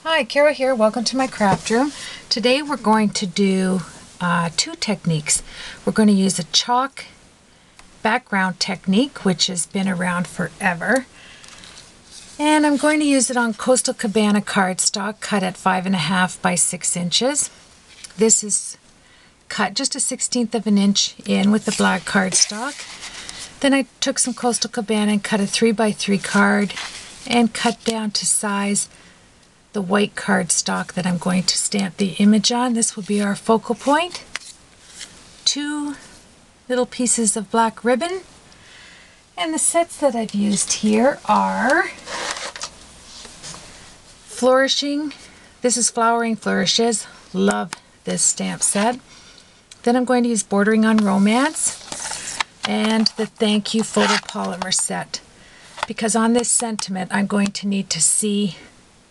Hi, Kara here. Welcome to my craft room. Today we're going to do two techniques. We're going to use a chalk background technique, which has been around forever. And I'm going to use it on Coastal Cabana cardstock cut at 5.5 by 6 inches. This is cut just a 1/16 of an inch in with the black cardstock. Then I took some Coastal Cabana and cut a 3 by 3 card and cut down to size the white cardstock that I'm going to stamp the image on. This will be our focal point. 2 little pieces of black ribbon. And the sets that I've used here are Flourishing. This is Flowering Flourishes. Love this stamp set. Then I'm going to use Bordering on Romance and the Thank You photopolymer set. Because on this sentiment I'm going to need to see,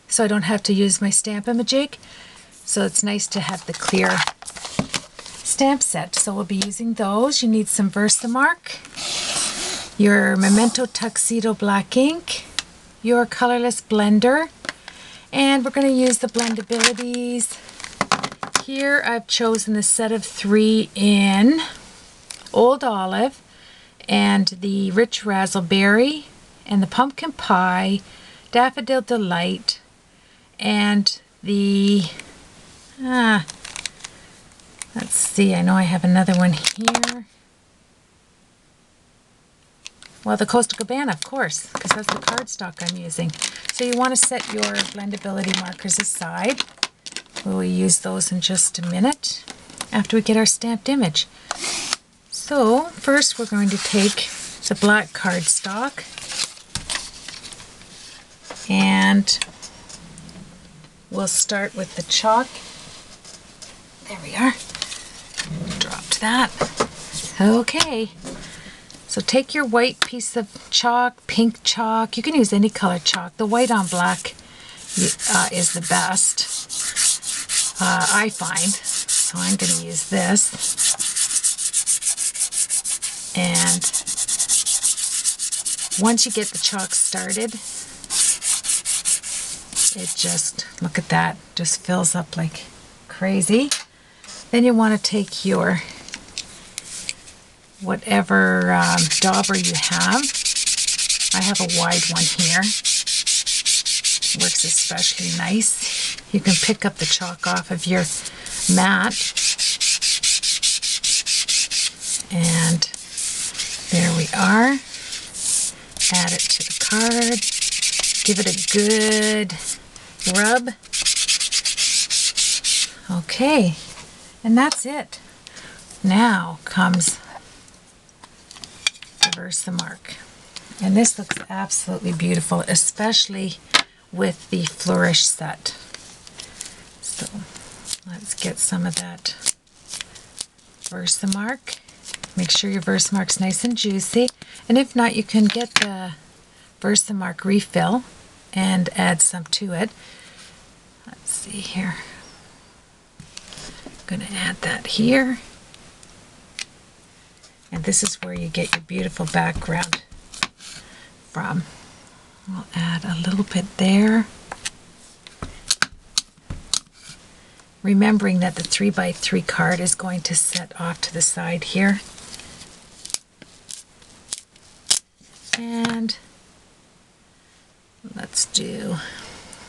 so I don't have to use my Stamp-A-Majig. So it's nice to have the clear stamp set. So we'll be using those. You need some Versamark, your Memento Tuxedo black ink, your colorless blender, and we're going to use the Blendabilities. Here I've chosen the set of 3 in Old Olive and the Rich Razzleberry and the Pumpkin Pie, Daffodil Delight, and the, let's see, I know I have another one here. Well, the Coastal Cabana, of course, because that's the cardstock I'm using. So you want to set your blendability markers aside. We'll use those in just a minute after we get our stamped image. So first we're going to take the black cardstock and we'll start with the chalk. There we are. Dropped that. Okay. So take your white piece of chalk, pink chalk. You can use any color chalk. The white on black is the best, I find. So I'm going to use this. And once you get the chalk started, it just, look at that, just fills up like crazy. Then you want to take your whatever dauber you have. I have a wide one here. Works especially nice. You can pick up the chalk off of your mat. And there we are. Add it to the card. Give it a good rub. Okay, and that's it. Now comes the Versamark. And this looks absolutely beautiful, especially with the Flourish set. So let's get some of that Versamark. Make sure your Versamark's nice and juicy. And if not, you can get the Versamark refill and add some to it. Let's see here. I'm going to add that here. And this is where you get your beautiful background from. We'll add a little bit there. Remembering that the 3 by 3 card is going to set off to the side here. And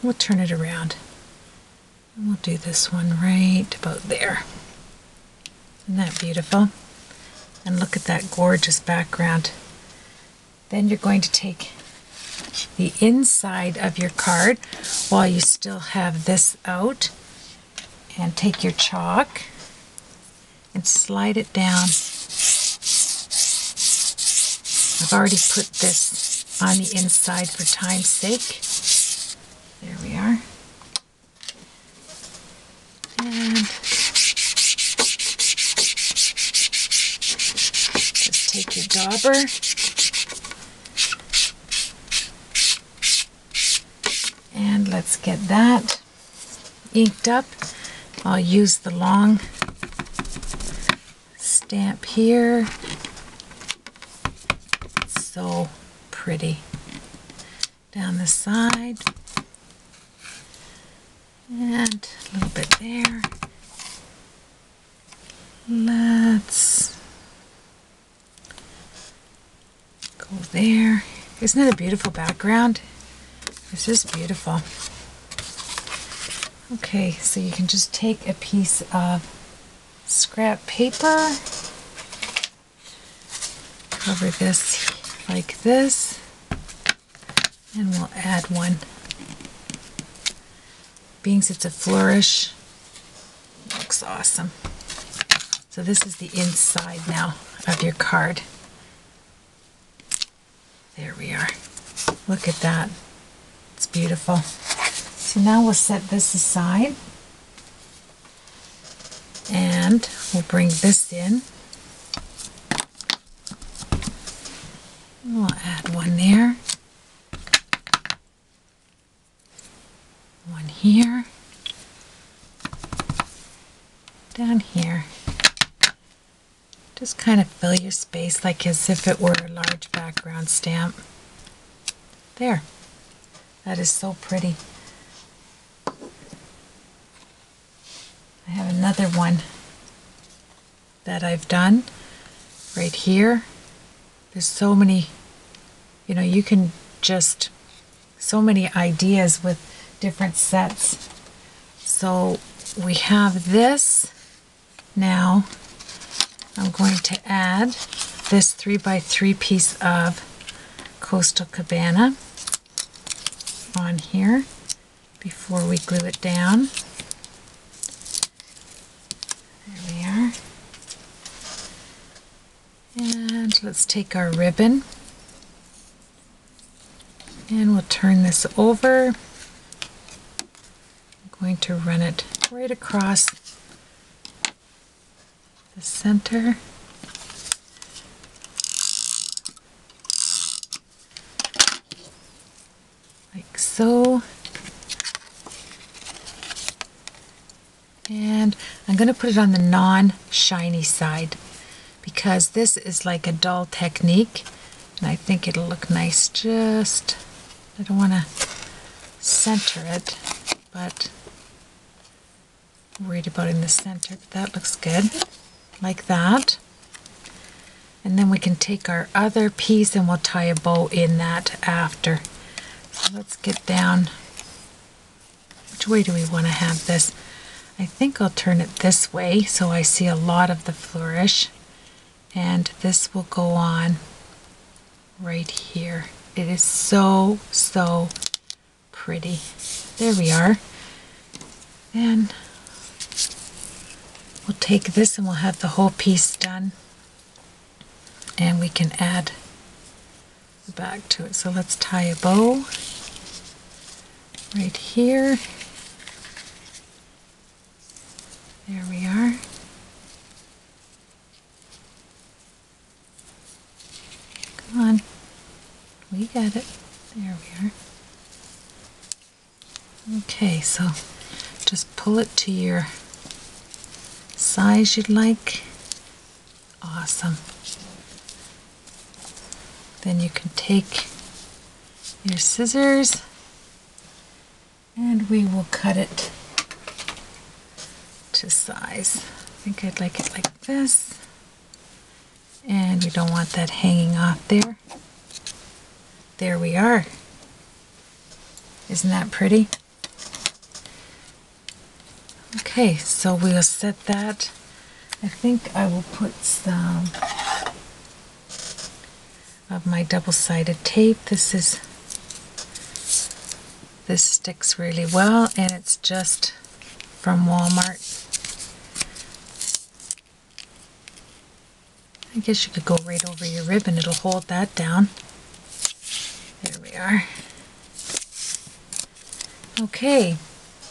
we'll turn it around. And we'll do this one right about there. Isn't that beautiful? And look at that gorgeous background. Then you're going to take the inside of your card while you still have this out and take your chalk and slide it down. I've already put this on the inside for time's sake. There we are. And just take your dauber and let's get that inked up. I'll use the long stamp here. So pretty. Down the side. And a little bit there. Let's go there. Isn't it a beautiful background? It's just beautiful. Okay, so you can just take a piece of scrap paper, cover this like this, and we'll add one. Being it's a flourish, it looks awesome. So this is the inside now of your card. There we are. Look at that. It's beautiful. So now we'll set this aside and we'll bring this in. We'll add one there, one here, down here. Just kind of fill your space like as if it were a large background stamp. There. That is so pretty. I have another one that I've done right here. There's so many, you know, you can just, so many ideas with different sets. So we have this now. I'm going to add this 3x3 piece of Coastal Cabana on here before we glue it down. There we are. And let's take our ribbon and we'll turn this over. I'm going to run it right across the center. Like so. And I'm going to put it on the non-shiny side because this is like a dull technique and I think it'll look nice. Just, I don't want to center it, but I'm worried about in the center, but that looks good. Like that. And then we can take our other piece and we'll tie a bow in that after. So let's get down. Which way do we want to have this? I think I'll turn it this way so I see a lot of the flourish. And this will go on right here. It is so, so pretty. There we are. And we'll take this and we'll have the whole piece done. And we can add the back to it. So let's tie a bow right here. There we are. Come on. We got it. There we are. Okay, so just pull it to your size you'd like. Awesome. Then you can take your scissors and we will cut it to size. I think I'd like it like this. And we don't want that hanging off there. There we are. Isn't that pretty? Okay, so we'll set that. I think I will put some of my double-sided tape. This sticks really well and it's just from Walmart. I guess you could go right over your ribbon, it'll hold that down. There we are. Okay,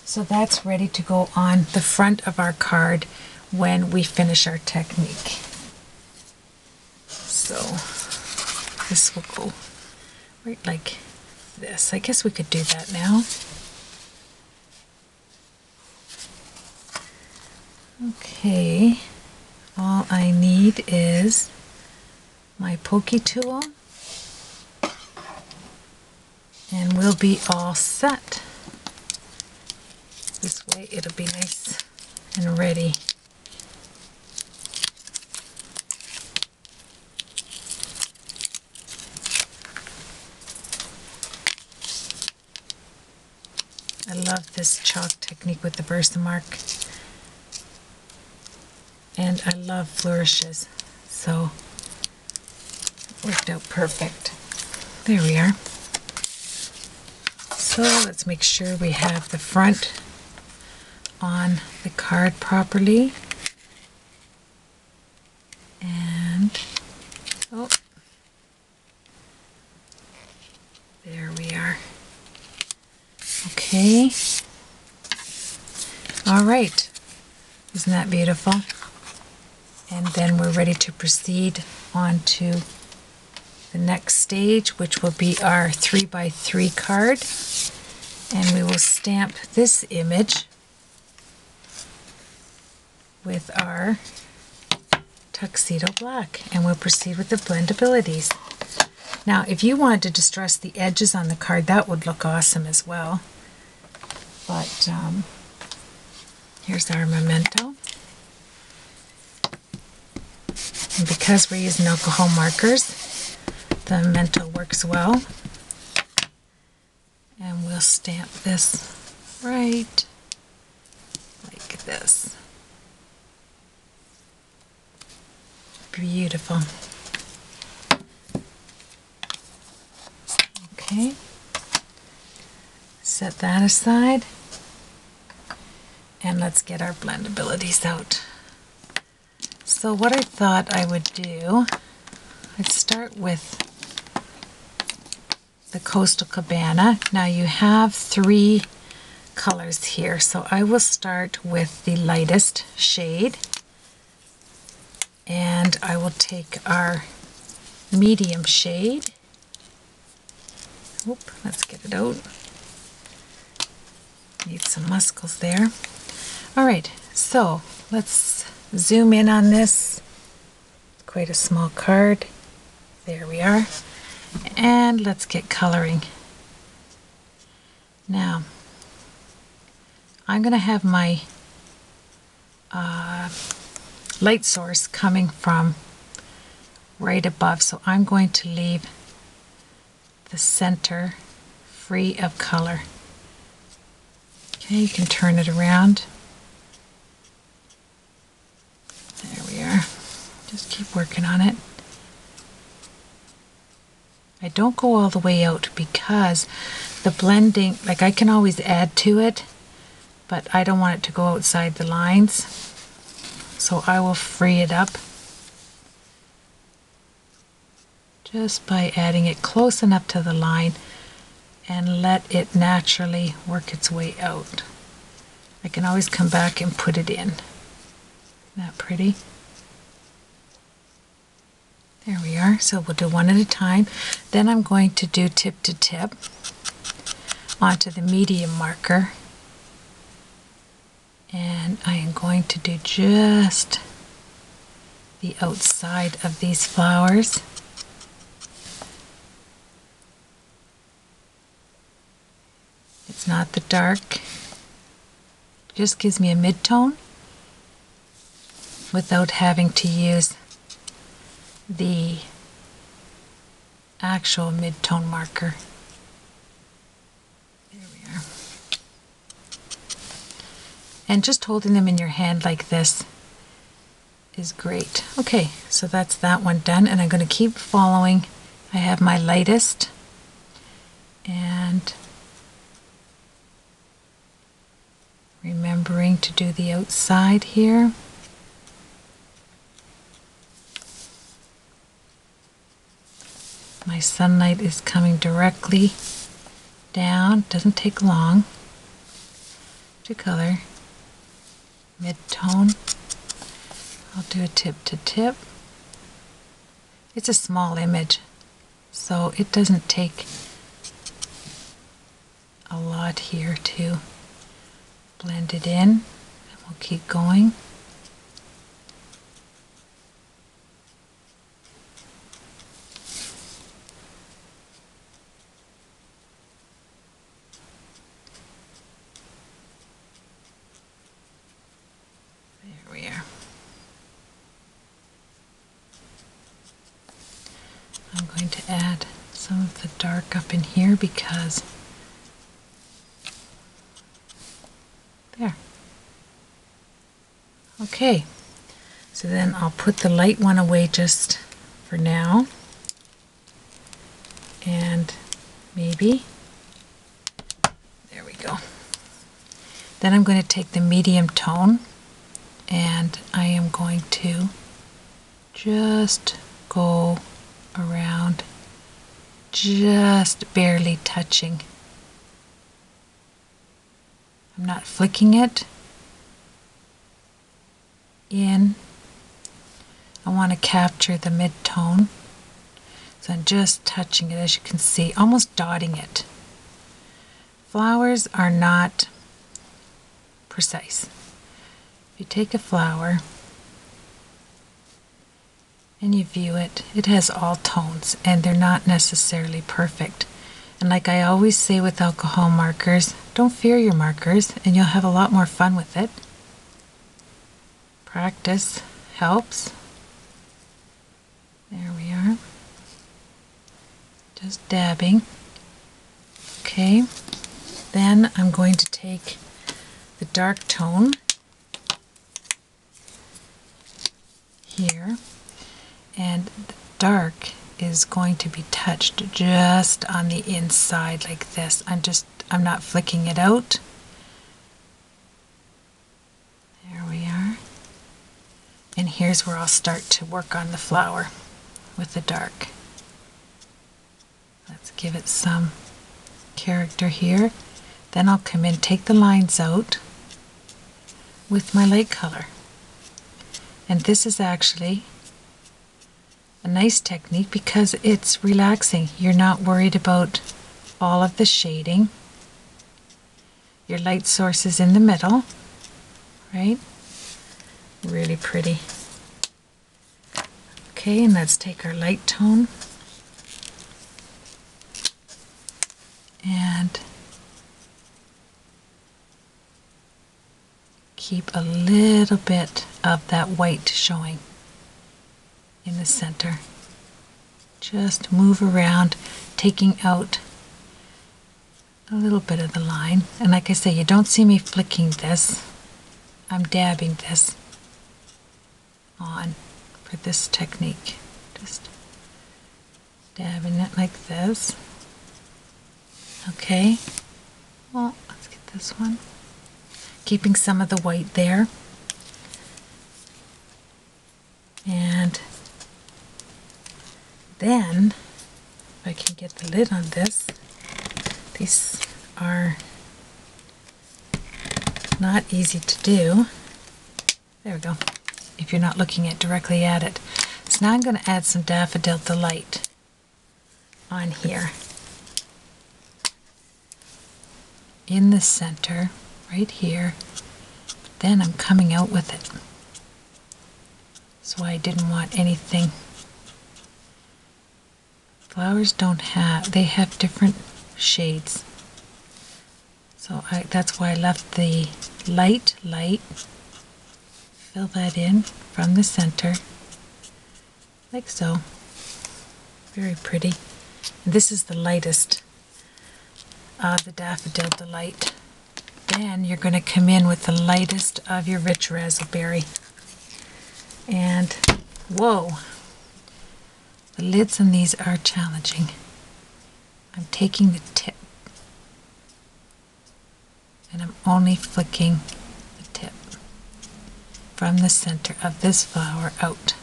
so that's ready to go on the front of our card when we finish our technique. So this will go right like this. I guess we could do that now. Okay, all I need is my pokey tool and we'll be all set. This way it'll be nice and ready. I love this chalk technique with the Versamark. And I love flourishes, so it worked out perfect. There we are. So let's make sure we have the front on the card properly. And, oh, there we are. Okay. All right. Isn't that beautiful? And then we're ready to proceed on to the next stage, which will be our 3x3 card. And we will stamp this image with our tuxedo black. And we'll proceed with the blendabilities. Now, if you wanted to distress the edges on the card, that would look awesome as well. But here's our memento. And because we're using alcohol markers, the memento works well. And we'll stamp this right like this. Beautiful. Okay. Set that aside. And let's get our blendabilities out. So what I thought I would do, I'd start with the Coastal Cabana. Now you have 3 colors here, so I will start with the lightest shade, and I will take our medium shade. Oop, let's get it out. Need some muscles there. All right, so let's zoom in on this. Quite a small card. There we are. And let's get coloring. Now, I'm going to have my light source coming from right above, so I'm going to leave the center free of color. Okay, you can turn it around. There we are. Just keep working on it. I don't go all the way out because the blending, like I can always add to it, but I don't want it to go outside the lines. So I will free it up just by adding it close enough to the line and let it naturally work its way out. I can always come back and put it in. Isn't that pretty? There we are. So we'll do one at a time. Then I'm going to do tip to tip onto the medium marker. And I am going to do just the outside of these flowers. It's not the dark. It just gives me a mid-tone without having to use the actual mid-tone marker. There we are. And just holding them in your hand like this is great. Okay, so that's that one done, and I'm going to keep following. I have my lightest, and remembering to do the outside here. My sunlight is coming directly down. Doesn't take long to color. Mid-tone. I'll do a tip to tip. It's a small image, so it doesn't take a lot here to blend it in. And we'll keep going. I'm going to add some of the dark up in here because there. Okay, so then I'll put the light one away just for now, and maybe, there we go. Then I'm going to take the medium tone and I am going to just go around, just barely touching. I'm not flicking it in. I want to capture the mid-tone, so I'm just touching it, as you can see, almost dotting it. Flowers are not precise. If you take a flower and you view it, it has all tones and they're not necessarily perfect. And like I always say with alcohol markers, don't fear your markers and you'll have a lot more fun with it. Practice helps. There we are. Just dabbing. Okay, then I'm going to take the dark tone here, and the dark is going to be touched just on the inside like this. I'm not flicking it out. There we are. And here's where I'll start to work on the flower with the dark. Let's give it some character here. Then I'll come in, take the lines out with my light color. And this is actually a nice technique because it's relaxing. You're not worried about all of the shading. Your light source is in the middle, right? Really pretty. Okay, and let's take our light tone and keep a little bit of that white showing in the center. Just move around, taking out a little bit of the line. And like I say, you don't see me flicking this. I'm dabbing this on for this technique. Just dabbing it like this. Okay, well, let's get this one. Keeping some of the white there. And then, if I can get the lid on this, these are not easy to do. There we go, if you're not looking directly at it. So now I'm going to add some Daffodil Delight on here. In the center, right here. But then I'm coming out with it. That's why I didn't want anything. Flowers they have different shades. So that's why I left the light. Fill that in from the center, like so. Very pretty. And this is the lightest of the Daffodil Delight. Then you're going to come in with the lightest of your rich raspberry. And whoa, the lids on these are challenging. I'm taking the tip and I'm only flicking the tip from the center of this flower out.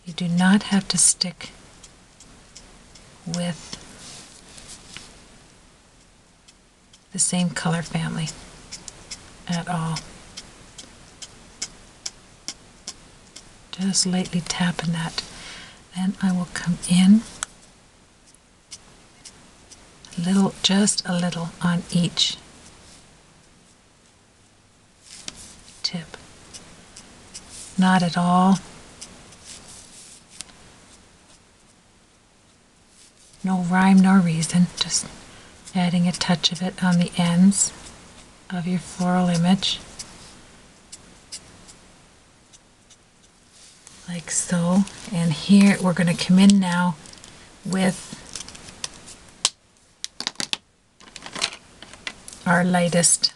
You do not have to stick with the same color family at all. Just lightly tapping that. Then I will come in just a little on each tip. Not at all. No rhyme nor reason, just adding a touch of it on the ends of your floral image. like so. And here we're going to come in now with our lightest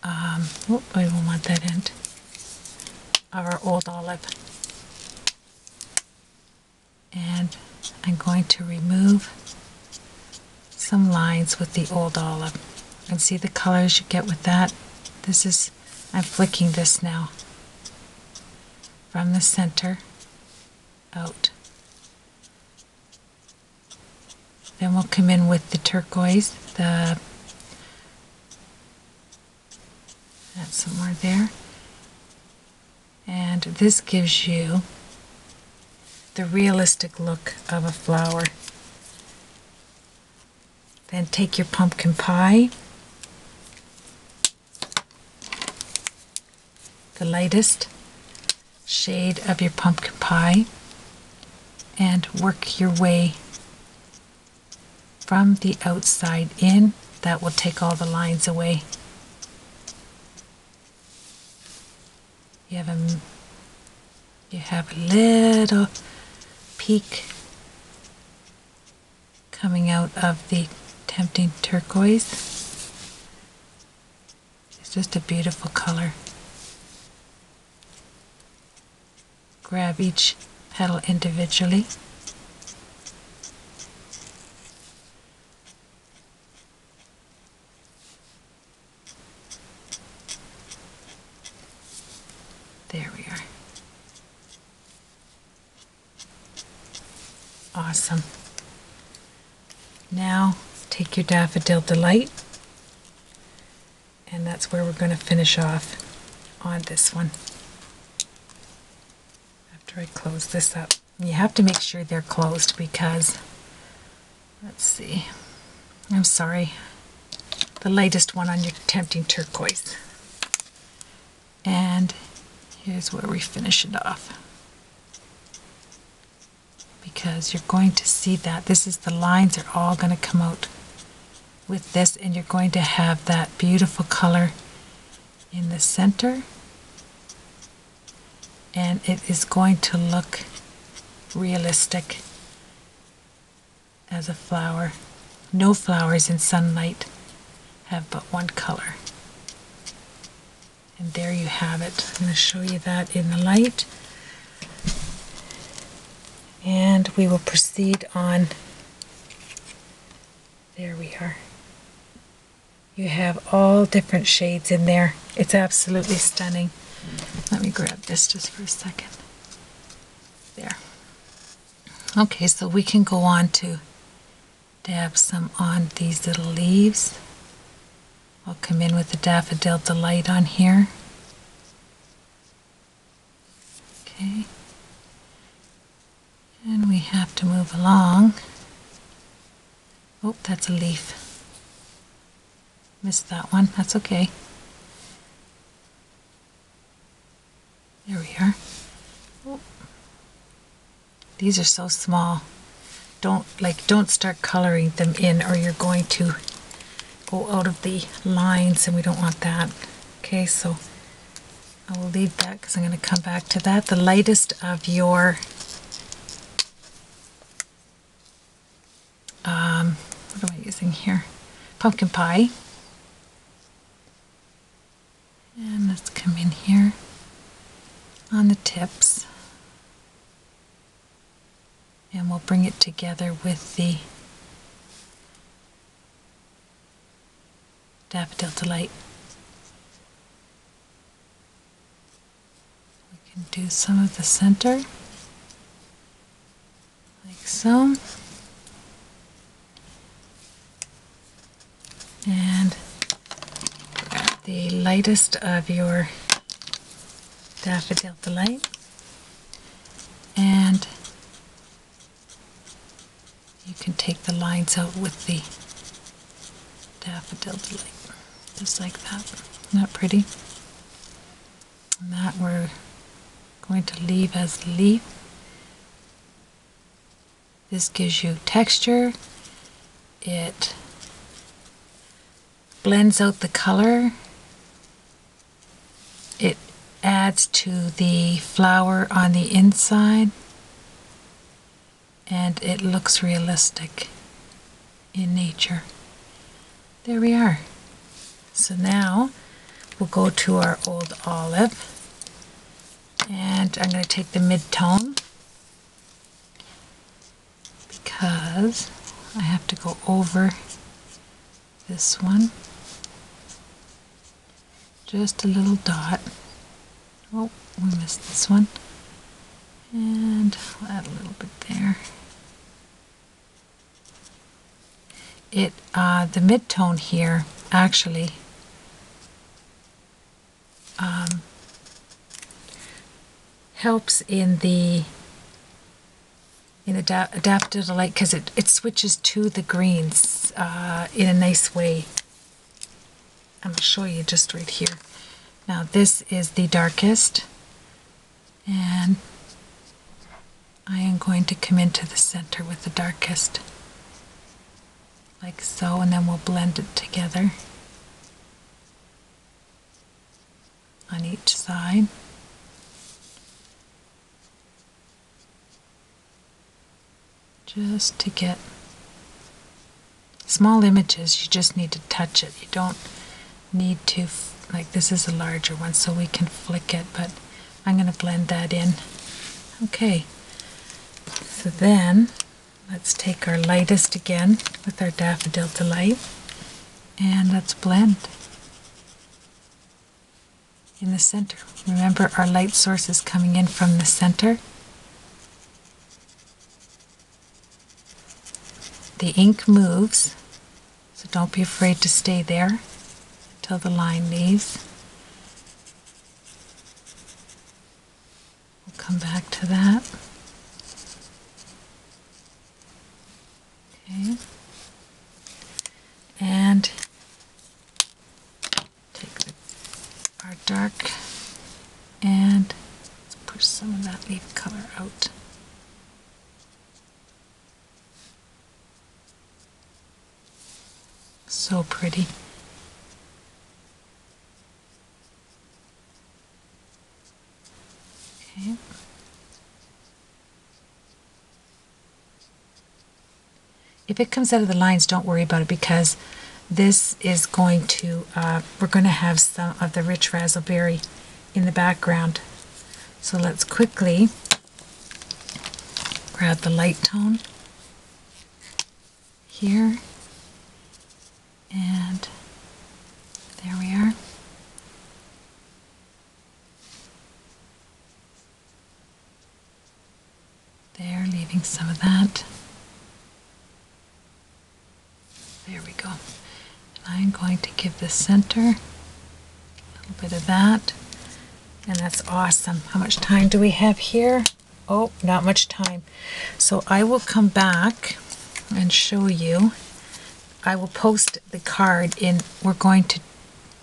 I don't want that end of our old olive, and I'm going to remove some lines with the old olive, and see the colors you get with that. This is, I'm flicking this now from the center out. Then we'll come in with the turquoise, that's somewhere there. And this gives you the realistic look of a flower. Then take your pumpkin pie, the lightest shade of your pumpkin pie, and work your way from the outside in. That will take all the lines away. You have a little peak coming out of the tempting turquoise. It's just a beautiful color. Grab each petal individually. There we are. Awesome. Now take your Daffodil Delight, and that's where we're going to finish off on this one. After I close this up, and you have to make sure they're closed because, let's see, I'm sorry, the lightest one on your tempting turquoise. And here's where we finish it off, because you're going to see that this is, the lines are all going to come out with this, and you're going to have that beautiful color in the center, and it is going to look realistic as a flower. No flowers in sunlight have but one color. And there you have it. I'm going to show you that in the light. And we will proceed on. There we are. You have all different shades in there. It's absolutely stunning. Let me grab this just for a second. There. Okay, so we can go on to dab some on these little leaves. I'll come in with the Daffodil Delight on here. Okay. And we have to move along. Oh, that's a leaf. Missed that one. That's okay. There we are. Oh. These are so small. Don't start coloring them in, or you're going to go out of the lines, and we don't want that. Okay, so I will leave that because I'm going to come back to that. The lightest of your what am I using here? Pumpkin pie. And let's come in here on the tips, and we'll bring it together with the Daffodil Delight. We can do some of the center, like so. And grab the lightest of your Daffodil Delight, and you can take the lines out with the Daffodil Delight, just like that. Isn't that pretty? And that we're going to leave as the leaf. This gives you texture. It blends out the color. it adds to the flower on the inside, and it looks realistic in nature. There we are. So now we'll go to our old olive, and I'm going to take the mid-tone because I have to go over this one. Just a little dot. Oh, we missed this one. And I'll add a little bit there. The mid-tone here actually helps in the adapted light because it switches to the greens in a nice way. I'm going to show you just right here. Now this is the darkest, and I am going to come into the center with the darkest, like so, and then we'll blend it together on each side. Just to get small images, you just need to touch it. You don't need to, like this is a larger one, so we can flick it, but I'm going to blend that in. Okay, so then let's take our lightest again with our Daffodil Delight, and let's blend in the center. Remember, our light source is coming in from the center. The ink moves, so don't be afraid to stay there until the line leaves. We'll come back to that. Okay. And take our dark and let's push some of that leaf color out. So pretty. Okay. If it comes out of the lines, don't worry about it because this is going to, we're going to have some of the rich raspberry in the background. So let's quickly grab the light tone here. And there we are. There, leaving some of that. There we go. And I'm going to give the center a little bit of that. And that's awesome. How much time do we have here? Oh, not much time. So I will come back and show you. I will post the card in, we're going to,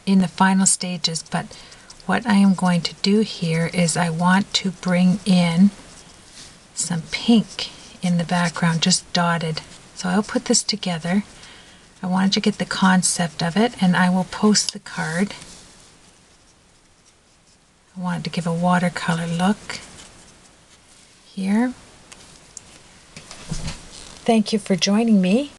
in the final stages, but what I am going to do here is I want to bring in some pink in the background, just dotted. So I'll put this together. I wanted to get the concept of it, and I will post the card. I wanted to give a watercolor look here. Thank you for joining me.